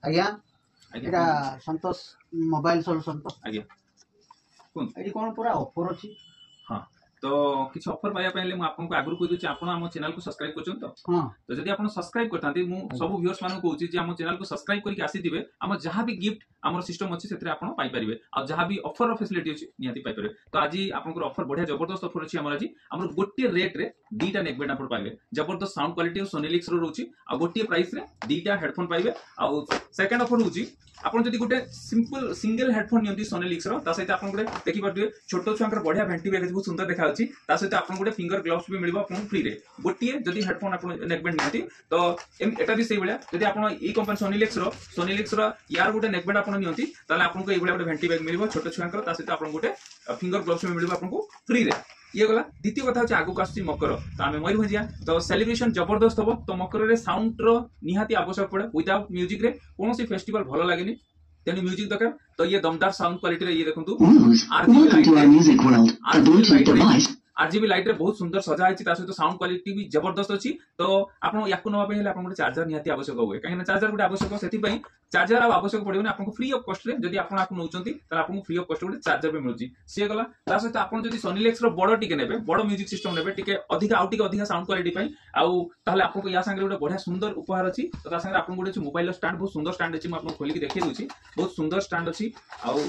आज्ञा आज्ञा एटा संतोष mobile solution तो आज्ञा कोन एडी कोन पूरा ऑफर अछि हां तो किछ ऑफर पाया पहले मु आपन को आगु कहि दोछि आपन हम चैनल को सब्सक्राइब करछन तो हां तो जदि आपन सब्सक्राइब करतांती मु सब व्यूअर्स मानु कहूछि जे हम चैनल को सब्सक्राइब करके आसी दिबे हम जहां भी गिफ्ट हमर सिस्टम अछि सेतरे आपन पाई परिबे आ जहां भी ऑफर फैसिलिटी अछि नियाती पाई परिबे तो आज आपन को ऑफर बढ़िया जबरदस्त ऑफर अछि हमर आज हमर गोटे रेट रे दीटा नेकबैंड आपन पाइबे जबरदस्त साउंड क्वालिटी और सोनिलिक्स रो रहउछि आ गोटे प्राइस रे दीटा हेडफोन पाइबे आ सेकंड ऑफर होछि आपन जदि गोटे सिंपल सिंगल हेडफोन नियंती सोनिलिक्स रो ता सहित आपन गोटे देखि पारबे छोटो छुआंकर बढ़िया भेंटी बेग बहुत सुंदर देखा अछि ता सहित आपन गोटे फिंगर ग्लव्स भी मिलबो आपन फ्री रे गोटे जदि हेडफोन आपन नेकबैंड नियंती तो एटा भी सेही बलिया जदि आपन ई कंपनी सोनिलिक्स रो यार गोटे नेकबैंड आपन नियंती ताले आपन को ए बलिया गोटे भेंटी बेग मिलबो छोटो छुआंकर ता सहित आपन गोटे फिंगर ग्लव्स भी मिलबो आपन को फ्री रे ये गला द्वितीय कथा होची आगु कास्ती मकर तो आमे मयूरभंजिया तो सेलिब्रेशन जबरदस्त हो तो मकर रे साउंड रो निहाती आवश्यक पड़े विदाउट म्यूजिक रे कोनोसी फेस्टिवल भलो लागेनी तेनी म्यूजिक दरकार तो ये दमदार साउंड क्वालिटी रे ये देखंतु आरजीबी लाइट रे बहुत सुंदर सजा है सहित साउंड क्वालिटी भी जबरदस्त अच्छी तो आपन याकु नवा हेले आपन चार्जर निहाती आवश्यक हुए कहीं चार्जर गोटे आवश्यक सेति पई चार्जर आवश्यक पड़े आपको फ्री ऑफ कॉस्ट रे जदि आपन आपन नउचंती त आपन फ्री ऑफ कॉस्ट गोटे चार्जर भी मिलुची से गला ता सहित आपन जदि सोनिलेक्स रो बडो टिके नेबे बडो म्यूजिक सिस्टम नेबे टिके अधिका साउंड क्वालिटी पई आउ ताहले आपन को या संगे गोटे बढ़िया सुंदर उपहार अछि तो ता संगे आपन गोटे मोबाइल स्टैंड बहुत सुंदर स्टैंड अछि म आपन खोली के देखै दोछि बहुत सुंदर स्टैंड अछि आउ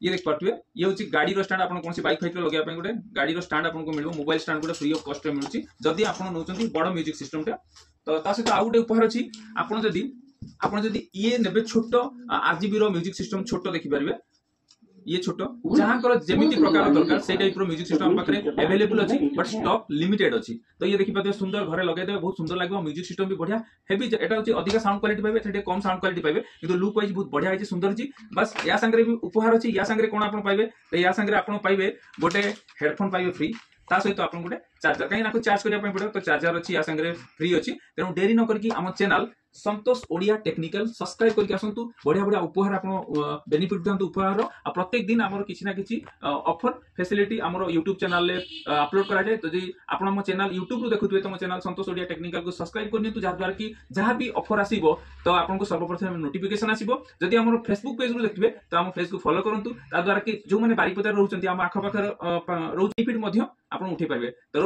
ये देख पार्टवे ये होची गाड़ी रो स्टैंड आपन कोनसी बाइक फाइक रो लगया पे गोटे गाड़ी रो स्टैंड आपन को मिलबो मोबाइल स्टैंड गोटे फ्री ऑफ कॉस्ट रे मिलुची जदि आपन नउचंती बडो म्यूजिक सिस्टम टा तो ता सहित आ गोटे उपहार अछि आपन जदि ये नेबे छोटो आरजीबी रो म्यूजिक सिस्टम छोटो देखि परिबे ये छोटो जहां कर जेमिति प्रकार दरकार से टाइप रो म्यूजिक सिस्टम पाखरे अवेलेबल अछि बट स्टॉक लिमिटेड अछि तो ये देखि पाते सुंदर घरे लगाइ देबे बहुत सुंदर लागबो म्यूजिक सिस्टम भी बढ़िया हेवी एटा होची अधिक साउंड क्वालिटी पाइबे सेटे कम साउंड क्वालिटी पाइबे किंतु लुक वाइज बहुत बढ़िया है सुंदर अछि बस या संगे भी उपहार अछि या संगे कोन आपन पाइबे तो या संगे आपन पाइबे गोटे हेडफोन पाइबे फ्री ता सहित आपन गोटे चार्जर कहीं ना चार्ज करिया पड़े तो चार्जर अछि या संगे फ्री अछि तेनु देरी न करकी हम चैनल संतोष ओडिया टेक्निकल सब्सक्राइब करके आसंतु बढ़िया बढ़िया उपहार आपन बेनिफिट दंतु उपहार आ प्रत्येक दिन हमर किछि ना किछि ऑफर फैसिलिटी हमर YouTube चैनल ले अपलोड करा जाय तो जे आपन हम चैनल YouTube रो देखुतबे तो हम चैनल संतोष ओडिया टेक्निकल को सब्सक्राइब करनितु जा द्वारा कि जहां भी ऑफर आसीबो तो आपन को सर्वप्रथम नोटिफिकेशन आसीबो जदि हमर फेसबुक पेज रो देखबे तो हम फेस को फॉलो करंतु ता द्वारा कि जो माने बारीपदार रहउचंती हम आखा पाखर रो बेनिफिट मध्य आपन उठै परबे तो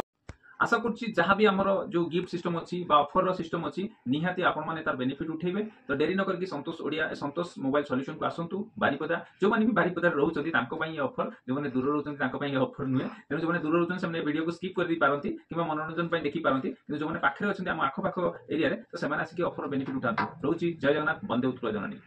आशा करछि जहां भी हमर जो गिफ्ट सिस्टम अछि बा ऑफर रो सिस्टम अछि निहाती आपन माने तार बेनिफिट उठेबे तो देरी न करके संतोष मोबाइल सॉल्यूशन को आसंतु बारीपदा जो माने भी बारीपदा रहउचंती तांको पई ऑफर जो माने दूर रहउचंती तांको पई ऑफर नुए तेनो जो माने दूर रहउचंती हमने वीडियो को स्किप कर दी पारंती किबा मनोरंजन पई देखि पारंती किंतु जो माने पाखरे अछंती हम आखो पाखो एरिया रे तो सेमाने आसी कि ऑफर बेनिफिट उठांतु रहउची जय जगन्नाथ वंदे उत्कल जननी।